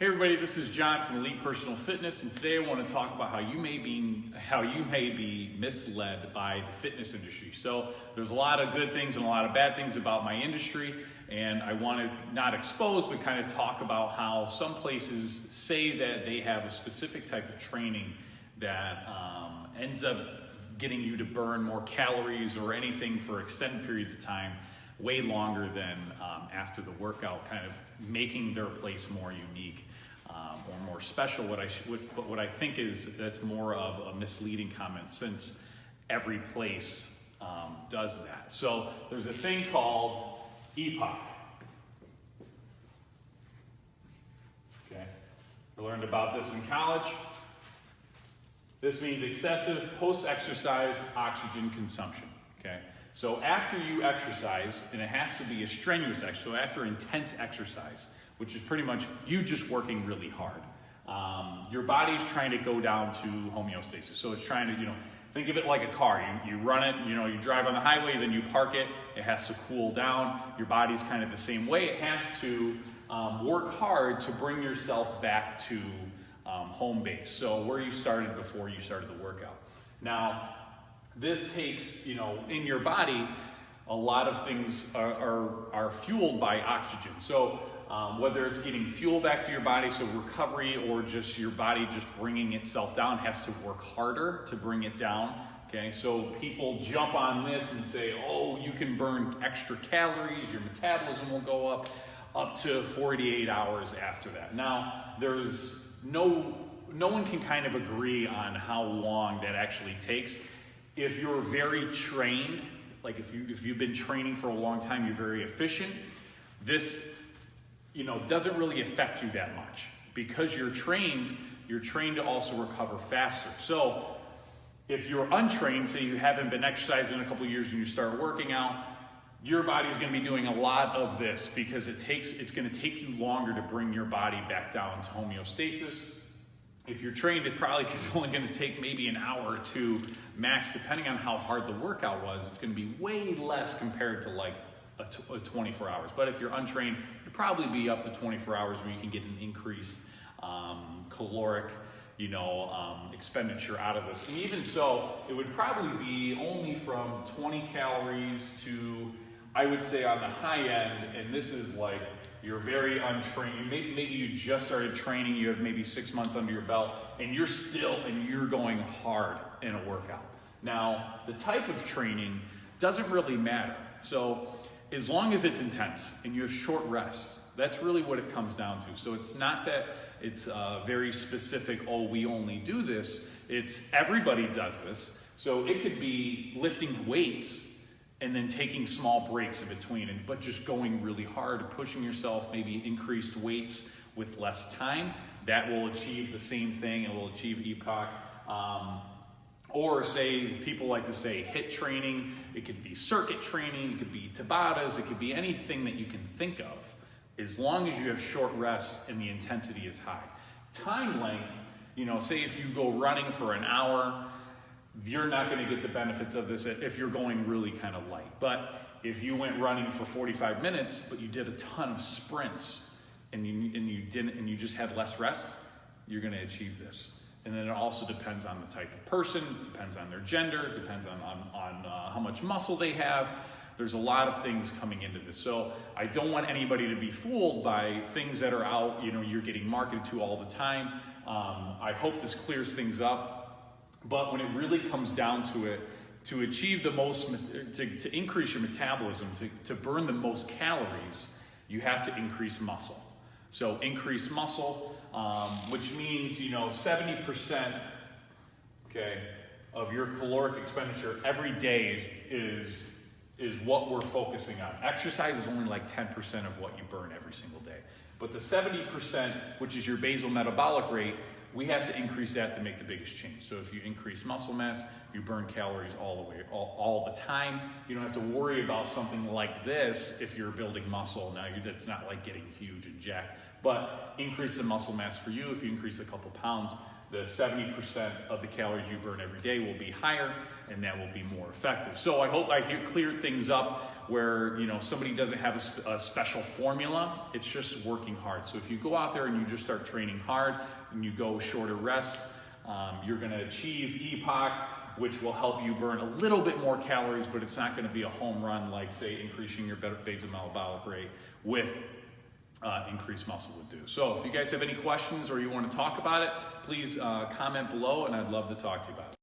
Hey everybody, this is John from Elite Personal Fitness, and today I want to talk about how you may be misled by the fitness industry. So there's a lot of good things and a lot of bad things about my industry, and I want to not expose, but kind of talk about how some places say that they have a specific type of training that ends up getting you to burn more calories or anything for extended periods of time, way longer than after the workout, kind of making their place more unique or more special. But what I think is that's more of a misleading comment, since every place does that. So there's a thing called Epoch. Okay, I learned about this in college. This means excessive post-exercise oxygen consumption. Okay, so after you exercise, and it has to be a strenuous exercise, so after intense exercise, which is pretty much you just working really hard, your body's trying to go down to homeostasis. So it's trying to, think of it like a car. You run it, you drive on the highway, then you park it. It has to cool down. Your body's kind of the same way. It has to work hard to bring yourself back to home base. So where you started before you started the workout. Now, this takes, in your body, a lot of things are fueled by oxygen. So whether it's getting fuel back to your body, so recovery, or just your body just bringing itself down, has to work harder to bring it down. Okay, so people jump on this and say, oh, you can burn extra calories, your metabolism will go up to 48 hours after that. Now, there's no one can kind of agree on how long that actually takes. If you're very trained, like if you've been training for a long time, you're very efficient, this doesn't really affect you that much, because you're trained to also recover faster. So if you're untrained, say you haven't been exercising in a couple of years and you start working out, your body's going to be doing a lot of this, because it's going to take you longer to bring your body back down to homeostasis. If you're trained, it probably is only going to take maybe an hour or two max, depending on how hard the workout was. It's going to be way less compared to like a 24 hours. But if you're untrained, it'd probably be up to 24 hours where you can get an increased caloric expenditure out of this. And even so, it would probably be only from 20 calories to, I would say, on the high end, and this is like you're very untrained, maybe you just started training, you have maybe 6 months under your belt, and you're going hard in a workout. Now, the type of training doesn't really matter. So as long as it's intense and you have short rests, that's really what it comes down to. So it's not that it's very specific, oh, we only do this. It's everybody does this. So it could be lifting weights and then taking small breaks in between, but just going really hard, pushing yourself, maybe increased weights with less time. That will achieve the same thing. It will achieve Epoch. Or say, people like to say HIIT training. It could be circuit training. It could be Tabatas. It could be anything that you can think of, as long as you have short rests and the intensity is high. Time length, say if you go running for an hour, you're not going to get the benefits of this if you're going really kind of light. But if you went running for 45 minutes, but you did a ton of sprints and you just had less rest, you're going to achieve this. And then it also depends on the type of person, it depends on their gender, it depends on how much muscle they have. There's a lot of things coming into this. So I don't want anybody to be fooled by things that are out, you're getting marketed to all the time. I hope this clears things up. But when it really comes down to it, to achieve the most, to increase your metabolism, to burn the most calories, you have to increase muscle. So increase muscle, which means 70% of your caloric expenditure every day is what we're focusing on. Exercise is only like 10% of what you burn every single day. But the 70%, which is your basal metabolic rate, we have to increase that to make the biggest change. So if you increase muscle mass, you burn calories all the time. You don't have to worry about something like this if you're building muscle. Now, it's not like getting huge and jacked, but increase the muscle mass for you. If you increase a couple pounds, the 70% of the calories you burn every day will be higher, and that will be more effective. So I hope I cleared things up where, you know, somebody doesn't have a special formula. It's just working hard. So if you go out there and you just start training hard and you go shorter rest, you're going to achieve Epoch, which will help you burn a little bit more calories, but it's not going to be a home run like, say, increasing your basal metabolic rate with increased muscle would do. So if you guys have any questions or you want to talk about it, please comment below, and I'd love to talk to you about it.